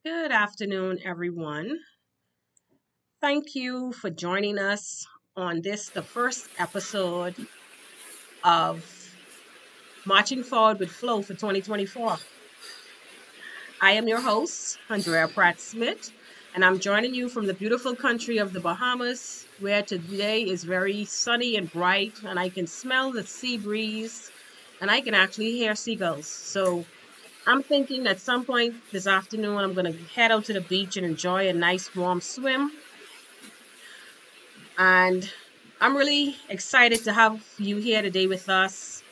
Good afternoon, everyone. Thank you for joining us on the first episode of Marching Forward with Flow for 2024. I am your host, Andrea Pratt Smith, and I'm joining you from the beautiful country of the Bahamas, where today is very sunny and bright, and I can smell the sea breeze, and I can actually hear seagulls. So I'm thinking at some point this afternoon, I'm going to head out to the beach and enjoy a nice warm swim. And I'm really excited to have you here today with us,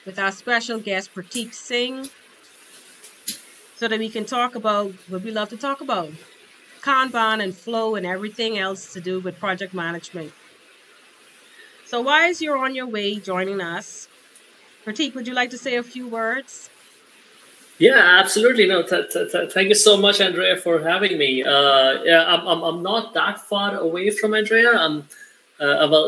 with our special guest, Prateek Singh, so that we can talk about what we love to talk about Kanban and flow and everything else to do with project management. So, while you're on your way joining us, Prateek, would you like to say a few words? Yeah, absolutely. No, thank you so much, Andrea, for having me. Yeah, I'm not that far away from Andrea. I'm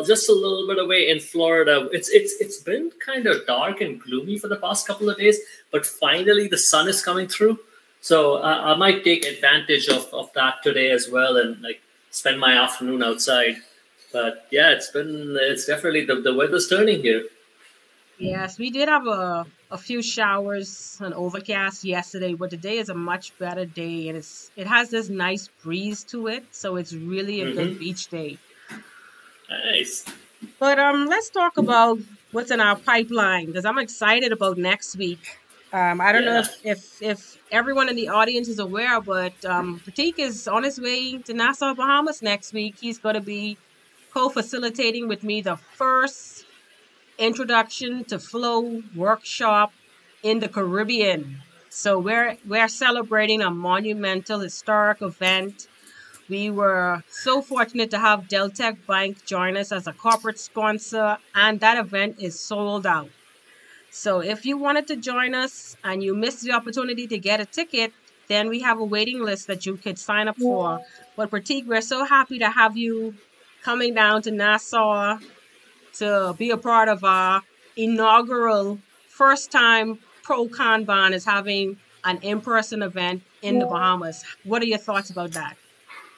just a little bit away in Florida. It's been kind of dark and gloomy for the past couple of days, but finally the sun is coming through. So I might take advantage of that today as well and like spend my afternoon outside. But yeah, it's definitely the weather's turning here. Yes, we did have a few showers and overcast yesterday, but today is a much better day, and it has this nice breeze to it, so it's really a good Hmm. beach day. Nice. But let's talk about what's in our pipeline because I'm excited about next week. I don't know Yeah. if everyone in the audience is aware, but Prateek is on his way to Nassau, Bahamas next week. He's going to be co-facilitating with me the first Introduction to Flow workshop in the Caribbean. So we're celebrating a monumental historic event. We were so fortunate to have Deltec Bank join us as a corporate sponsor, and that event is sold out. So if you wanted to join us and you missed the opportunity to get a ticket, then we have a waiting list that you could sign up for. But Prateek, we're so happy to have you coming down to Nassau to be a part of our inaugural first time Pro Kanban is having an in-person event in the Bahamas. What are your thoughts about that?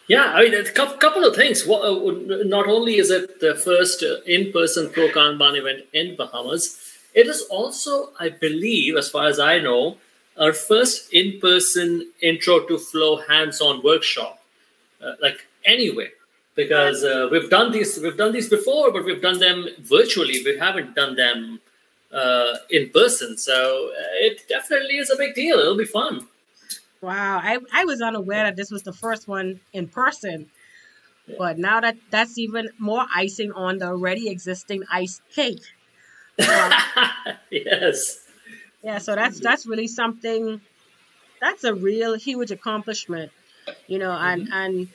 Yeah, I mean, a couple of things. Not only is it the first in-person Pro Kanban event in Bahamas, it is also, I believe, as far as I know, our first in-person intro to flow hands-on workshop, like anywhere. Because we've done these before, but we've done them virtually. We haven't done them in person. So it definitely is a big deal. It'll be fun. Wow, I was unaware that this was the first one in person, but now that's even more icing on the already existing iced cake. So Yes. yeah, so that's really something. That's a real huge accomplishment, and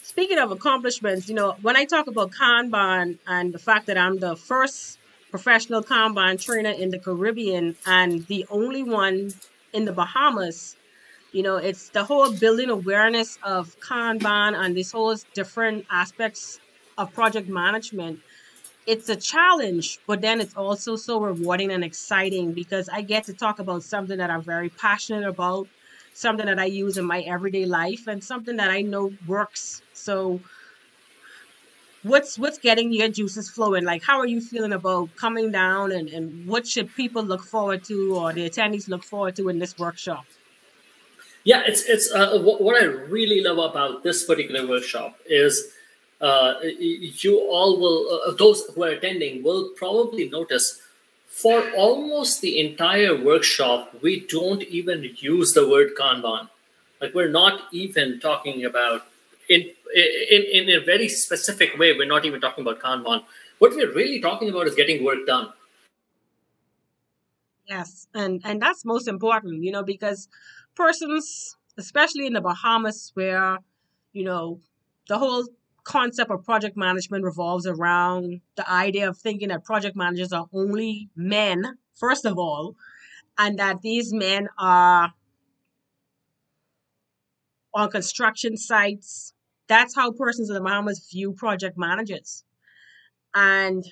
speaking of accomplishments, when I talk about Kanban and the fact that I'm the first professional Kanban trainer in the Caribbean and the only one in the Bahamas, it's the whole building awareness of Kanban and this whole different aspects of project management. It's a challenge, but then it's also so rewarding and exciting because I get to talk about something that I'm very passionate about, something that I use in my everyday life, and something that I know works. So, what's getting your juices flowing? Like, how are you feeling about coming down, and what should people look forward to, or the attendees look forward to in this workshop? Yeah, what I really love about this particular workshop is you all will those who are attending will probably notice for almost the entire workshop we don't even use the word Kanban. Like we're not even talking about in a very specific way. We're not even talking about Kanban. What we're really talking about is getting work done. Yes, and that's most important, because persons, especially in the Bahamas, where you know the whole concept of project management revolves around the idea of thinking that project managers are only men, first of all, and that these men are on construction sites. That's how persons in the Bahamas view project managers. And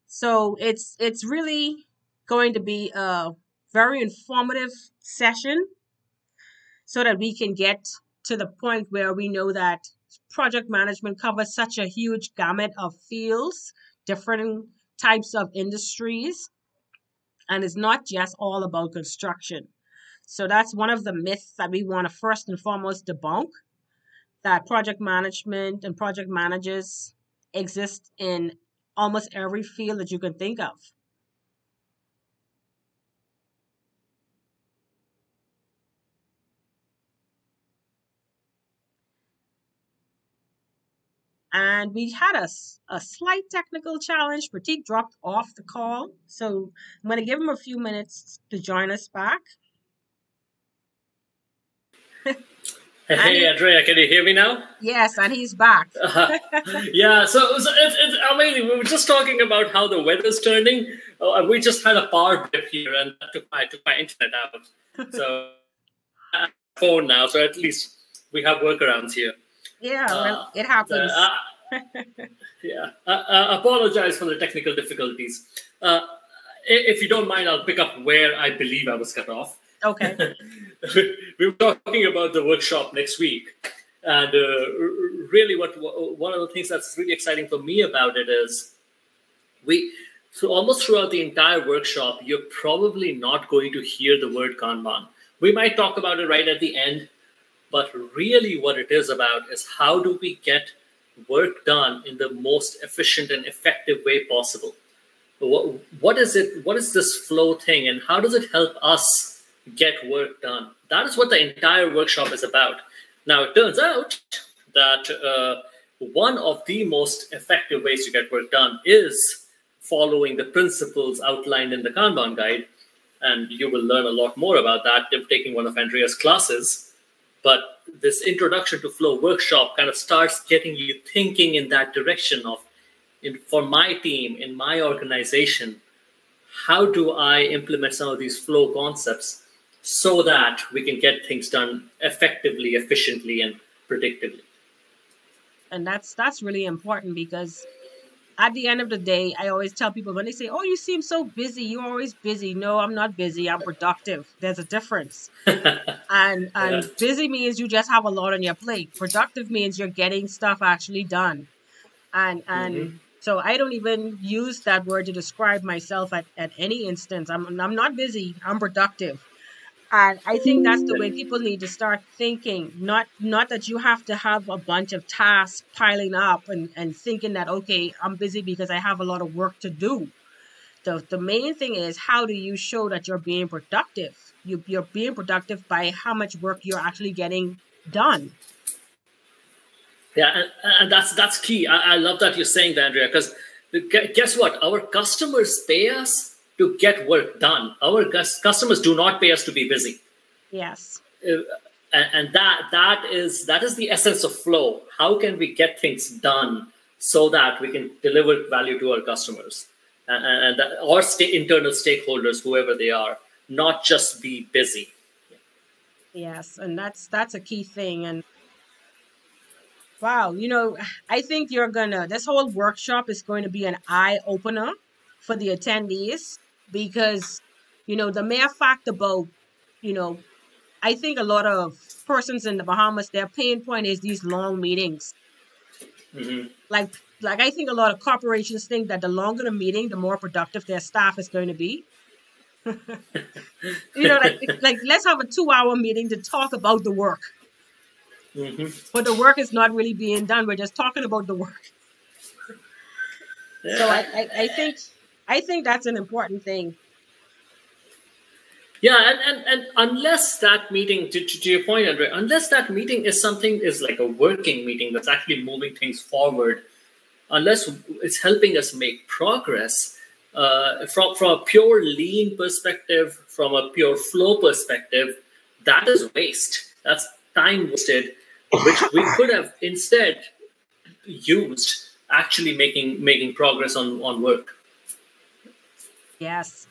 so it's really going to be a very informative session so that we can get to the point where we know that project management covers such a huge gamut of fields, different types of industries, and it's not just all about construction. So that's one of the myths that we want to first and foremost debunk, that project management and project managers exist in almost every field that you can think of. And we had a slight technical challenge. Prateek dropped off the call. So I'm going to give him a few minutes to join us back. Hey, Andrea, can you hear me now? Yes, and he's back. Yeah, so it's amazing. We were just talking about how the weather's turning. We just had a power dip here, and I took my internet out. So I have a phone now, so at least we have workarounds here. Yeah, well, it happens. Yeah, I apologize for the technical difficulties. If you don't mind, I'll pick up where I believe I was cut off. Okay. We were talking about the workshop next week, and really, one of the things that's really exciting for me about it is so almost throughout the entire workshop, you're probably not going to hear the word Kanban. We might talk about it right at the end, but really, what it is about is how do we get work done in the most efficient and effective way possible. What is it? What is this flow thing, and how does it help us get work done? That is what the entire workshop is about. Now, it turns out that one of the most effective ways to get work done is following the principles outlined in the Kanban guide. And you will learn a lot more about that if taking one of Andrea's classes. But this introduction to flow workshop kind of starts getting you thinking in that direction of, for my team, in my organization, how do I implement some of these flow concepts so that we can get things done effectively, efficiently, and predictably. And that's really important, because at the end of the day, I always tell people when they say, "Oh, you seem so busy. You're always busy." No, I'm not busy. I'm productive. There's a difference. And Yeah. Busy means you just have a lot on your plate. Productive means you're getting stuff actually done. And so I don't even use that word to describe myself at any instance. I'm not busy. I'm productive. And I think that's the way people need to start thinking. Not that you have to have a bunch of tasks piling up and thinking that, okay, I'm busy because I have a lot of work to do. The main thing is, how do you show that you're being productive? You're being productive by how much work you're actually getting done. Yeah, and that's key. I love that you're saying that, Andrea, because guess what? Our customers pay us to get work done. Our customers do not pay us to be busy. Yes. And that is the essence of flow. How can we get things done so that we can deliver value to our customers and our internal stakeholders, whoever they are, not just be busy. Yes, and that's a key thing. And wow, I think this whole workshop is going to be an eye opener for the attendees, because, the mere fact about, I think a lot of persons in the Bahamas, their pain point is these long meetings. Mm-hmm. Like I think a lot of corporations think that the longer the meeting, the more productive their staff is going to be. like let's have a 2-hour meeting to talk about the work. Mm-hmm. But the work is not really being done. We're just talking about the work. Yeah. So I think that's an important thing. Yeah, and unless that meeting, to your point, Andrea, unless that meeting is like a working meeting that's actually moving things forward, unless it's helping us make progress, from a pure lean perspective, from a pure flow perspective, that is waste. That's time wasted, which we could have instead used actually making progress on work. Yes.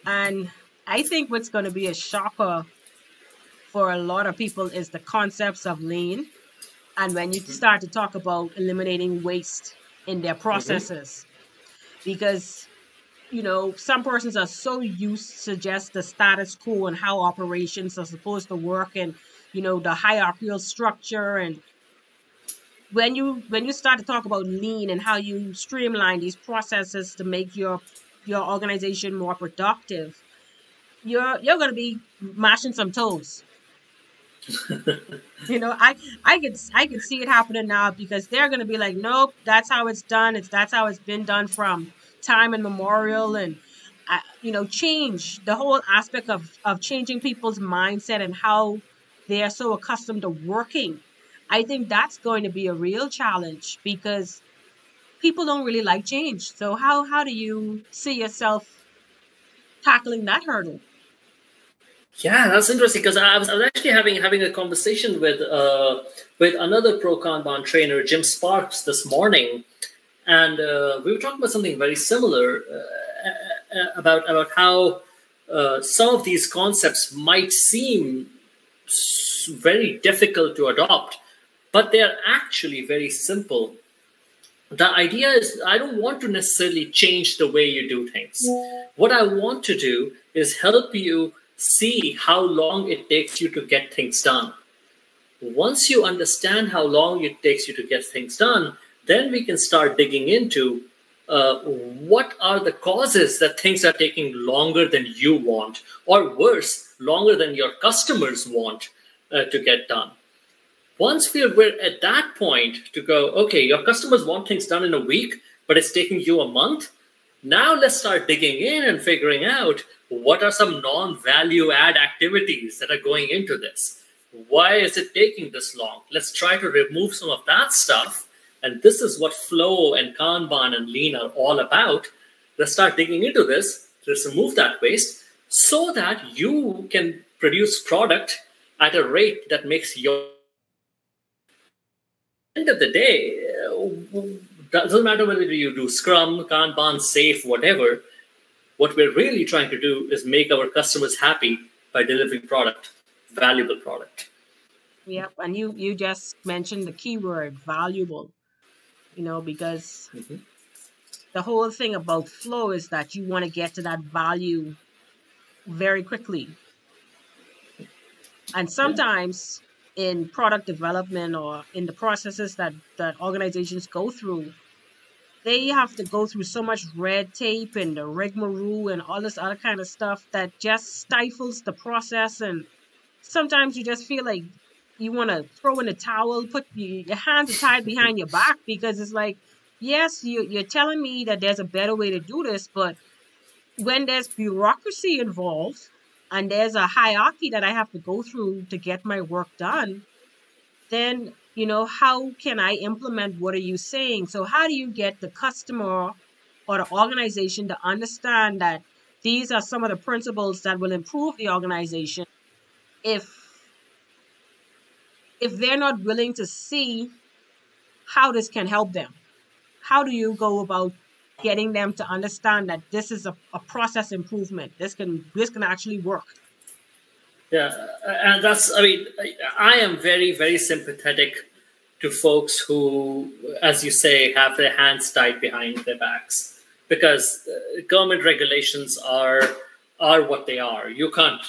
And I think what's going to be a shocker for a lot of people is the concepts of lean. And when you start to talk about eliminating waste in their processes, because some persons are so used to just the status quo and how operations are supposed to work, and the hierarchical structure. And when you start to talk about lean and how you streamline these processes to make your organization more productive, you're going to be mashing some toes. I could see it happening now, because they're going to be like, nope, that's how it's done. That's how it's been done from time immemorial. And change the whole aspect of changing people's mindset and how they are so accustomed to working. I think that's going to be a real challenge, because people don't really like change. So how do you see yourself tackling that hurdle? Yeah, that's interesting, because I was actually having a conversation with another Pro Kanban trainer, Jim Sparks, this morning, and we were talking about something very similar, about how some of these concepts might seem very difficult to adopt, but they are actually very simple. The idea is, I don't want to necessarily change the way you do things. What I want to do is help you see how long it takes you to get things done. Once you understand how long it takes you to get things done, then we can start digging into what are the causes that things are taking longer than you want, or worse, longer than your customers want to get done. Once we're at that point to go, okay, your customers want things done in a week, but it's taking you a month. Now let's start digging in and figuring out what are some non-value add activities that are going into this. Why is it taking this long? Let's try to remove some of that stuff. And this is what flow and Kanban and lean are all about. Let's start digging into this. Let's remove that waste so that you can produce product at a rate that makes your end of the day, doesn't matter whether you do Scrum, Kanban, Safe, whatever. What we're really trying to do is make our customers happy by delivering product, valuable product. Yep, and you just mentioned the keyword valuable, because the whole thing about flow is that you want to get to that value very quickly. And sometimes in product development or in the processes that organizations go through, they have to go through so much red tape and the rigmarole and all this other kind of stuff that just stifles the process. And sometimes you just feel like you want to throw in the towel, put your hands are tied behind your back, because it's like, yes, you're telling me that there's a better way to do this, but when there's bureaucracy involved and there's a hierarchy that I have to go through to get my work done, then, how can I implement what are you saying? So how do you get the customer or the organization to understand that these are some of the principles that will improve the organization if they're not willing to see how this can help them? How do you go about getting them to understand that this is a process improvement? This can actually work. Yeah, and I am very, very sympathetic to folks who, as you say, have their hands tied behind their backs, because government regulations are what they are. You can't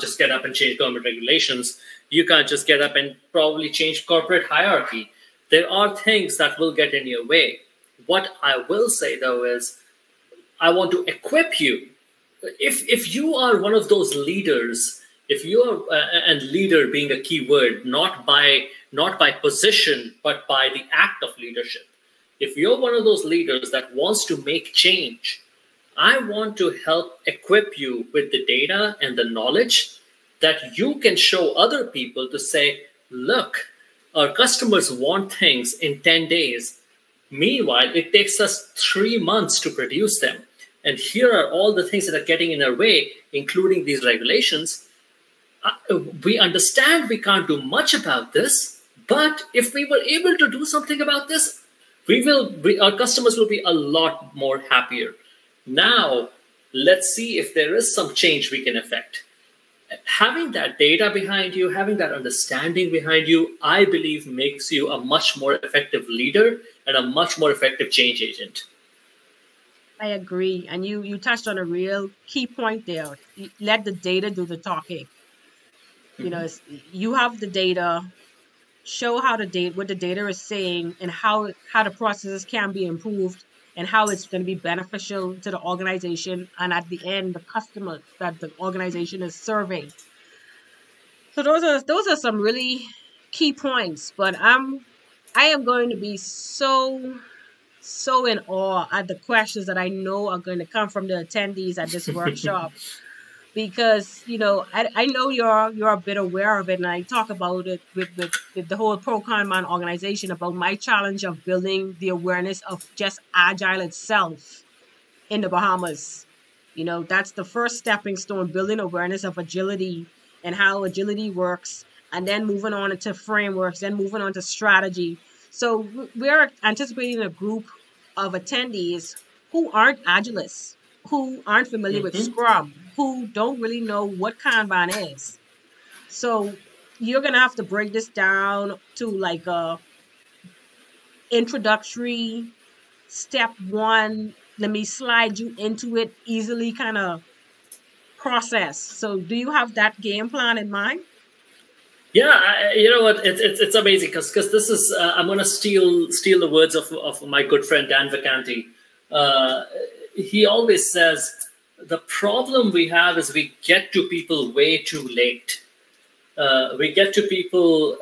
just get up and change government regulations. You can't just get up and probably change corporate hierarchy. There are things that will get in your way. What I will say, though, is I want to equip you. If you are one of those leaders, if you're and leader being a key word, not by position, but by the act of leadership. If you're one of those leaders that wants to make change, I want to help equip you with the data and the knowledge that you can show other people to say, look, our customers want things in 10 days. Meanwhile, it takes us 3 months to produce them. And here are all the things that are getting in our way, including these regulations. We understand we can't do much about this, but if we were able to do something about this, our customers will be a lot more happier. Now, let's see if there is some change we can effect. Having that data behind you, having that understanding behind you, I believe makes you a much more effective leader and a much more effective change agent. I agree. And you touched on a real key point there. Let the data do the talking. You know, you have the data, show how the data, what the data is saying, and how the processes can be improved, and how it's going to be beneficial to the organization, and at the end, the customer that the organization is serving. So those are some really key points. But I am going to be so in awe at the questions that I know are going to come from the attendees at this workshop. Because, you know, I know you're a bit aware of it, and I talk about it with the whole Pro Kanban organization about my challenge of building the awareness of just Agile itself in the Bahamas. You know, that's the first stepping stone, building awareness of agility and how agility works, and then moving on into frameworks, then moving on to strategy. So we're anticipating a group of attendees who aren't Agilists, who aren't familiar with Scrum, who don't really know what Kanban is. So you're going to have to break this down to like a introductory step one. Let me slide you into it easily kind of process. So do you have that game plan in mind? Yeah, you know what? It's amazing because this is I'm going to steal the words of my good friend Dan Vacanti. He always says the problem we have is we get to people way too late. We get to people.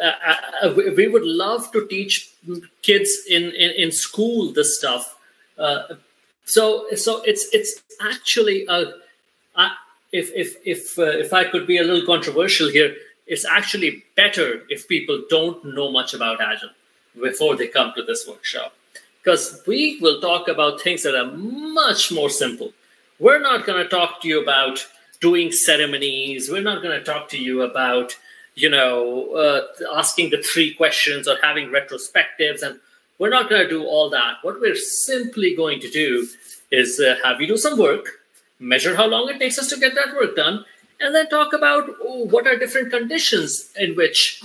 We would love to teach kids in school this stuff. So it's actually if I could be a little controversial here, it's actually better if people don't know much about Agile before they come to this workshop, because we will talk about things that are much more simple. We're not going to talk to you about doing ceremonies. We're not going to talk to you about, you know, asking the 3 questions or having retrospectives. And we're not going to do all that. What we're simply going to do is have you do some work, measure how long it takes us to get that work done, and then talk about what are different conditions in which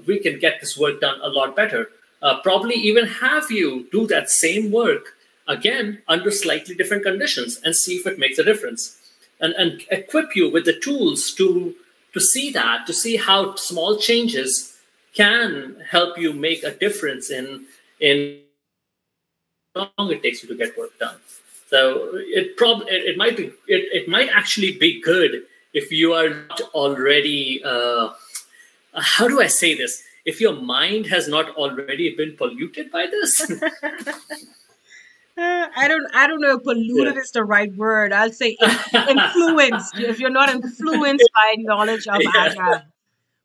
we can get this work done a lot better. Probably even have you do that same work again under slightly different conditions and see if it makes a difference, and equip you with the tools to see that, to see how small changes can help you make a difference in how long it takes you to get work done. So it might actually be good if you are not already, how do I say this? If your mind has not already been polluted by this. I don't know if polluted is the right word. I'll say influenced. If you're not influenced by knowledge of Agile,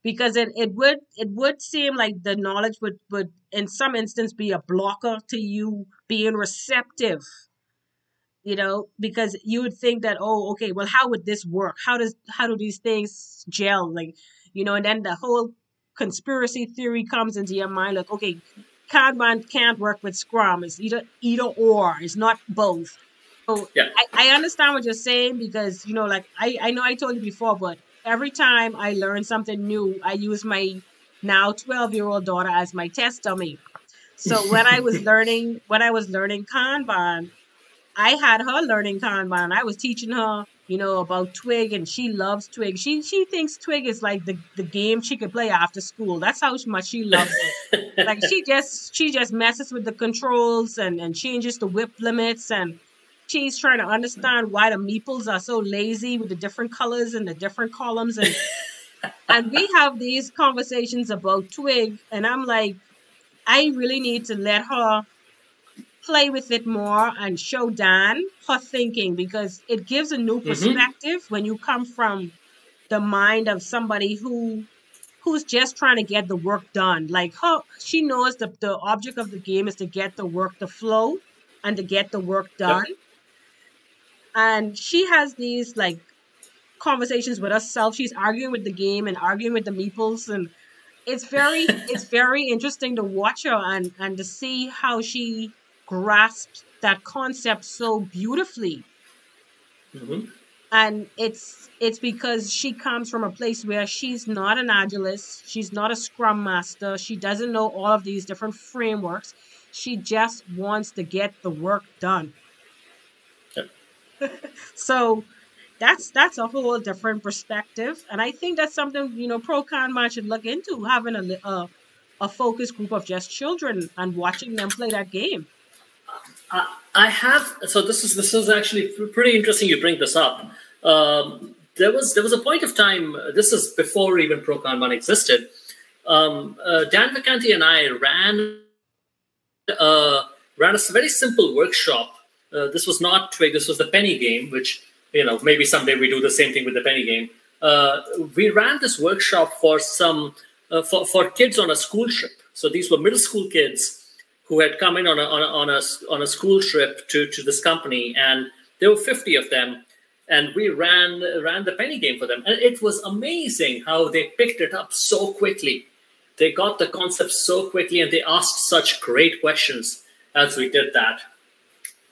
because it would seem like the knowledge would in some instance be a blocker to you being receptive. You know, because you would think that, oh, okay, well, how would this work? How do these things gel? Like, you know, and then the whole conspiracy theory comes into your mind, like, okay, Kanban can't work with Scrum. It's either or. It's not both. So yeah. I understand what you're saying, because, you know, like I know I told you before, but every time I learn something new, I use my now 12-year-old daughter as my test dummy. So when I was learning Kanban, I had her learning Kanban. I was teaching her, you know, about Twig, and she loves Twig. She thinks Twig is like the game she could play after school. That's how much she loves it. Like she just messes with the controls and changes the whip limits, and she's trying to understand why the meeples are so lazy with the different colors and the different columns, and we have these conversations about Twig, and I'm like, I really need to let her play with it more and show Dan her thinking, because it gives a new perspective when you come from the mind of somebody who's just trying to get the work done. Like she knows the object of the game is to get the work to flow and to get the work done. Yep. And she has these like conversations with herself. She's arguing with the game and arguing with the meeples, and it's very interesting to watch her and to see how she grasped that concept so beautifully. And it's because she comes from a place where she's not an Agilist, she's not a Scrum Master, she doesn't know all of these different frameworks. She just wants to get the work done. So that's a whole different perspective, and I think that's something Pro Kanban should look into, having a focus group of just children and watching them play that game. I have. So this is actually pretty interesting. You bring this up. There was a point of time. This is before even Pro Kanban existed. Dan Vacanti and I ran a very simple workshop. This was not Twig. This was the penny game, which maybe someday we do the same thing with the penny game. We ran this workshop for for kids on a school trip. So these were middle school kids who had come in on a school trip to this company, and there were 50 of them, and we ran the penny game for them, and it was amazing how they picked it up so quickly. They got the concept so quickly, and they asked such great questions as we did that.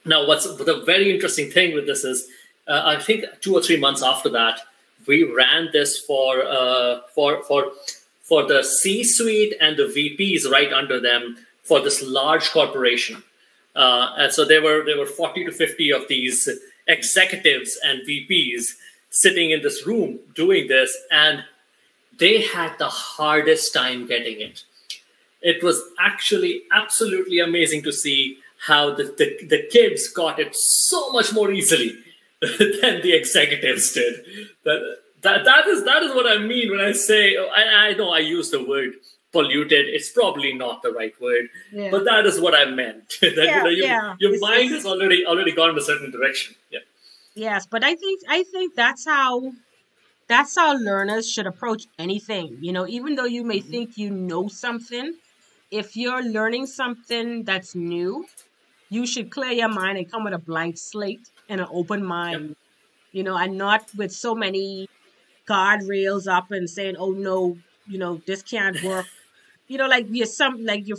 Now, what's the very interesting thing with this is, I think 2 or 3 months after that, we ran this for the C-suite and the VPs right under them for this large corporation. And so there were 40 to 50 of these executives and VPs sitting in this room doing this, and they had the hardest time getting it. It was actually absolutely amazing to see how the kids got it so much more easily than the executives did. That is what I mean when I say, I know I use the word polluted. It's probably not the right word, but that is what I meant. Your mind has already gone in a certain direction. Yeah. Yes, but I think that's how learners should approach anything. Even though you may think you know something, if you're learning something that's new, you should clear your mind and come with a blank slate and an open mind. Yep. And not with so many guardrails up and saying, "Oh no, this can't work." Like you're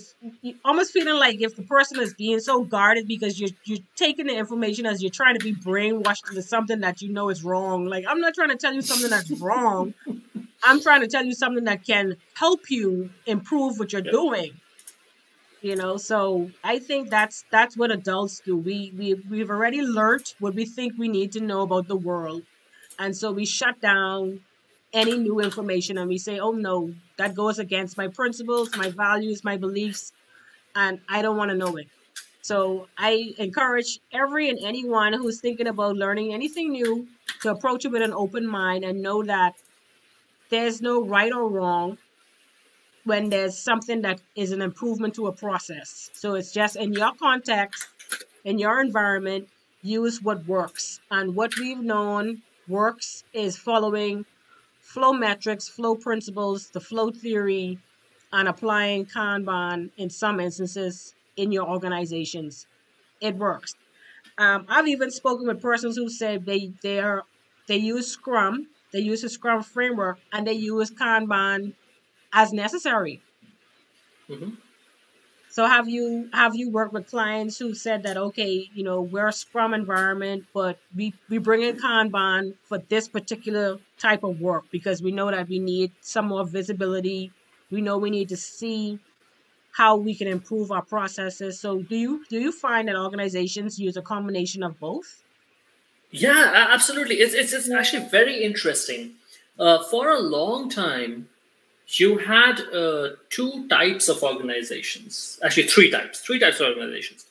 almost feeling like if the person is being so guarded because you're taking the information as you're trying to be brainwashed into something that is wrong. Like, I'm not trying to tell you something that's wrong. I'm trying to tell you something that can help you improve what you're doing. So I think that's what adults do. We've already learned what we think we need to know about the world, and so we shut down any new information and we say, "Oh no, that goes against my principles, my values, my beliefs, and I don't want to know it." So I encourage every and anyone who's thinking about learning anything new to approach it with an open mind and know that there's no right or wrong when there's something that is an improvement to a process. So it's just in your context, in your environment, use what works. And what we've known works is following flow metrics, flow principles, the flow theory, and applying Kanban in some instances in your organizations. It works. I've even spoken with persons who said they use Scrum, they use a Scrum framework, and they use Kanban as necessary. Mm-hmm. So have you worked with clients who said that, okay, we're a Scrum environment, but we bring in Kanban for this particular type of work because we know that we need some more visibility. We know we need to see how we can improve our processes. So do you find that organizations use a combination of both? Yeah, absolutely. It's actually very interesting. For a long time, you had 2 types of organizations, actually 3 types of organizations.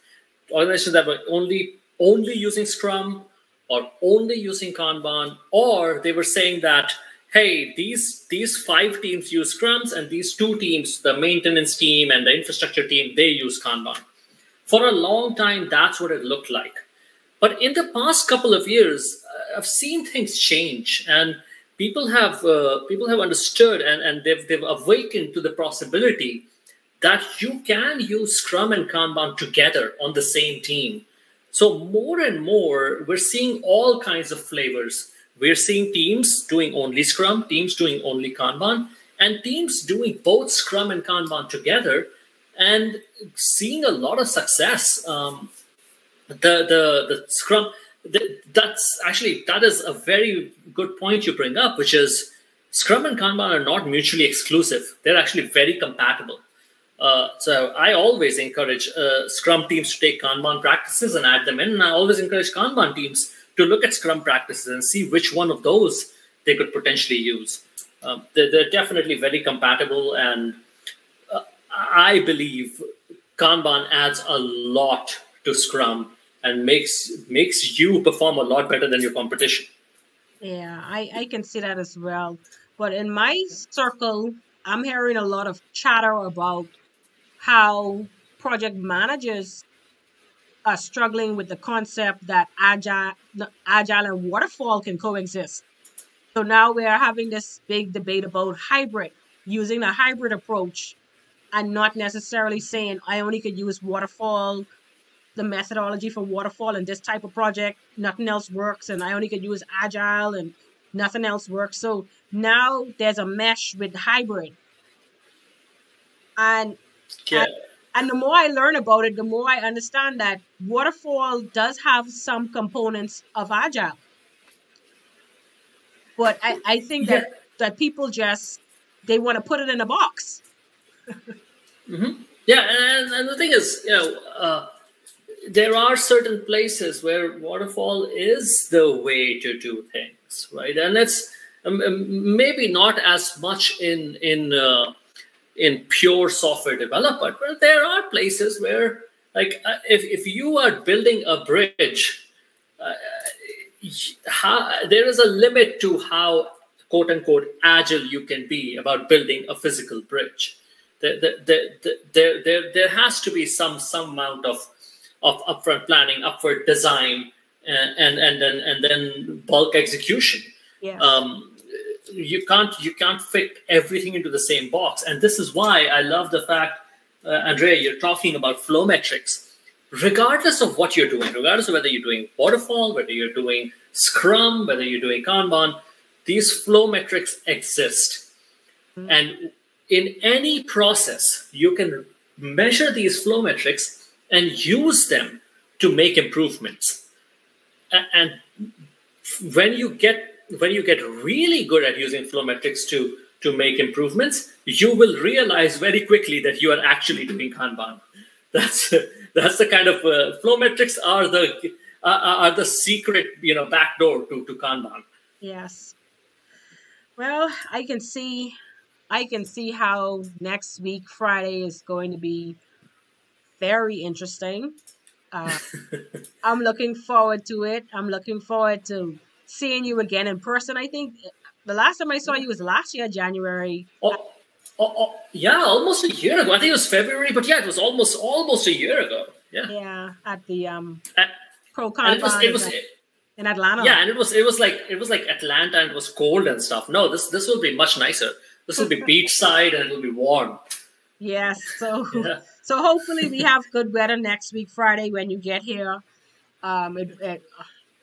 Organizations that were only using Scrum or only using Kanban, or they were saying that, hey, these 5 teams use Scrums and these 2 teams, the maintenance team and the infrastructure team, they use Kanban. For a long time, that's what it looked like. But in the past couple of years, I've seen things change, and people have understood and they've awakened to the possibility that you can use Scrum and Kanban together on the same team. So more and more, we're seeing all kinds of flavors. We're seeing teams doing only Scrum, teams doing only Kanban, and teams doing both Scrum and Kanban together, and seeing a lot of success. The Scrum. That is a very good point you bring up, which is Scrum and Kanban are not mutually exclusive. They're actually very compatible. So I always encourage Scrum teams to take Kanban practices and add them in, and I always encourage Kanban teams to look at Scrum practices and see which one of those they could potentially use. They're definitely very compatible, and I believe Kanban adds a lot to Scrum and makes you perform a lot better than your competition. Yeah, I can see that as well. But in my circle, I'm hearing a lot of chatter about how project managers are struggling with the concept that agile and waterfall can coexist. So now we are having this big debate about hybrid, using a hybrid approach and not necessarily saying I only could use waterfall, the methodology for waterfall and this type of project, nothing else works, and I only could use agile and nothing else works. So now there's a mesh with hybrid. And Yeah. and the more I learn about it, the more I understand that waterfall does have some components of agile. But I think Yeah. that people just, they want to put it in a box. Yeah, and the thing is, there are certain places where waterfall is the way to do things, right? And it's maybe not as much in pure software development, but there are places where, like, if you are building a bridge, there is a limit to how quote unquote agile you can be about building a physical bridge. There has to be some amount of upfront planning, upfront design, and then bulk execution. Yes. You can't fit everything into the same box, and this is why I love the fact, Andrea, you're talking about flow metrics. Regardless of what you're doing, regardless of whether you're doing waterfall, whether you're doing Scrum, whether you're doing Kanban, these flow metrics exist, and in any process, you can measure these flow metrics and use them to make improvements. And when you get really good at using flow metrics to make improvements, you will realize very quickly that you are actually doing Kanban. That's the kind of flow metrics are the secret backdoor to Kanban. Yes. Well, I can see how next week, Friday, is going to be very interesting. I'm looking forward to it. I'm looking forward to seeing you again in person. I think the last time I saw you was last year, January. Yeah, almost a year ago. I think it was February, but yeah, it was almost a year ago. Yeah. Yeah, at the Pro Kanban in Atlanta. Yeah, and it was like Atlanta, and it was cold and stuff. No, this will be much nicer. This will be beachside and it will be warm. Yes. So hopefully we have good weather next week, Friday, when you get here. I'm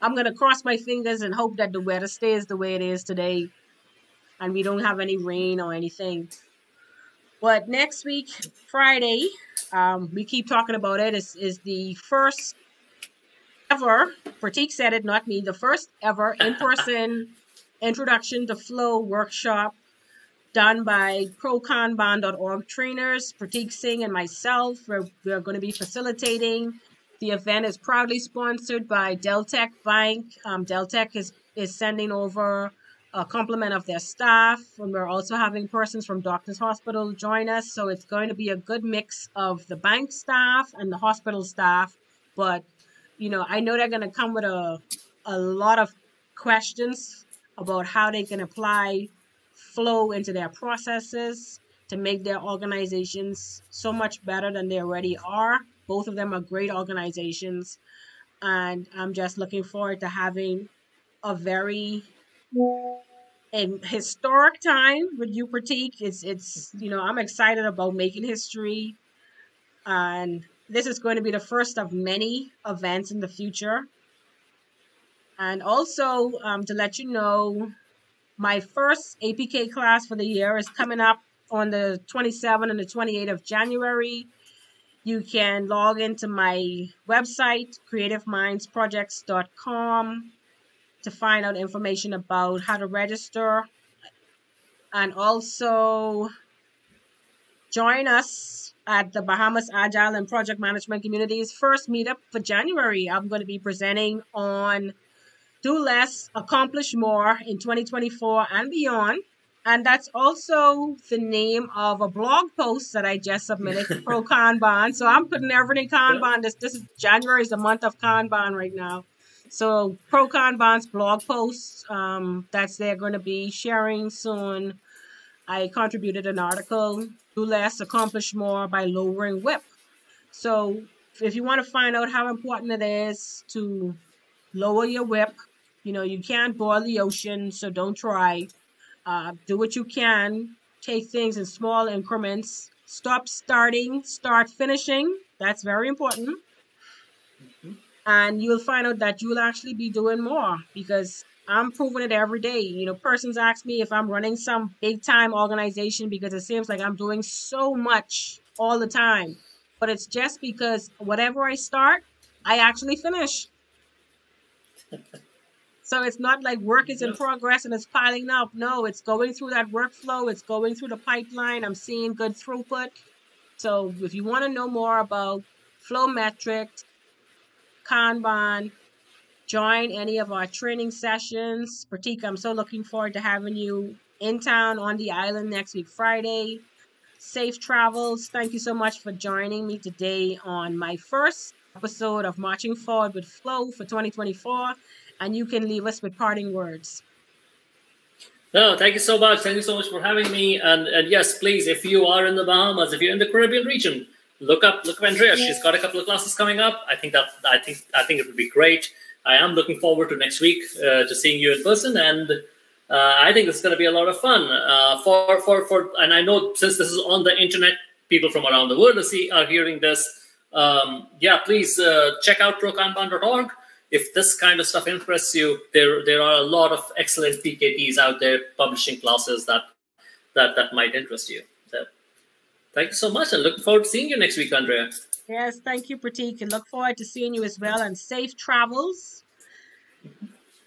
gonna cross my fingers and hope that the weather stays the way it is today, and we don't have any rain or anything. But next week, Friday, we keep talking about it, is the first ever, Prateek said it, not me, the first ever in-person Introduction to Flow workshop done by prokanban.org trainers, Prateek Singh and myself. We're going to be facilitating. The event is proudly sponsored by Deltec Bank. Deltec is sending over a complement of their staff, and we're also having persons from Doctors Hospital join us. So it's going to be a good mix of the bank staff and the hospital staff. But I know they're going to come with a lot of questions about how they can apply flow into their processes to make their organizations so much better than they already are. Both of them are great organizations, and I'm just looking forward to having a very historic time with you, Prateek. It's I'm excited about making history, and this is going to be the first of many events in the future. And also, to let you know, my first APK class for the year is coming up on the 27th and the 28th of January. You can log into my website, creativemindsprojects.com, to find out information about how to register. And also join us at the Bahamas Agile and Project Management Community's first meetup for January. I'm going to be presenting on do less, accomplish more in 2024 and beyond. And that's also the name of a blog post that I just submitted to Pro Kanban. So I'm putting everything Kanban. This is January is the month of Kanban right now. So Pro Kanban's blog post that's they're going to be sharing soon. I contributed an article, do less, accomplish more by lowering WIP. So if you want to find out how important it is to lower your WIP, you can't boil the ocean, so don't try. Do what you can. Take things in small increments. Stop starting, start finishing. That's very important. Mm-hmm. And you'll find out that you'll actually be doing more because I'm proving it every day. Persons ask me if I'm running some big time organization because it seems like I'm doing so much all the time. But it's just because whatever I start, I actually finish. So it's not like work is in progress and it's piling up. No, it's going through that workflow. It's going through the pipeline. I'm seeing good throughput. So if you want to know more about flow metrics, Kanban, join any of our training sessions. Prateek, I'm so looking forward to having you in town on the island next week, Friday. Safe travels. Thank you so much for joining me today on my first episode of Marching Forward with Flow for 2024. And you can leave us with parting words. No, thank you so much. Thank you so much for having me. And yes, please, if you are in the Bahamas, if you're in the Caribbean region, look up Andrea. She's got a couple of classes coming up. I think it would be great. I am looking forward to next week to seeing you in person, and I think it's going to be a lot of fun. And I know since this is on the internet, people from around the world are hearing this. Please check out prokanban.org. If this kind of stuff interests you, there are a lot of excellent PKTs out there publishing classes that might interest you. So, thank you so much, and looking forward to seeing you next week, Andrea. Yes, thank you, Prateek, and look forward to seeing you as well, and safe travels.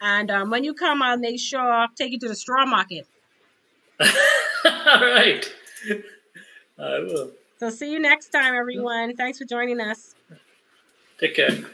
And when you come, I'll make sure I'll take you to the straw market. All right. I will. So see you next time, everyone. Thanks for joining us. Take care.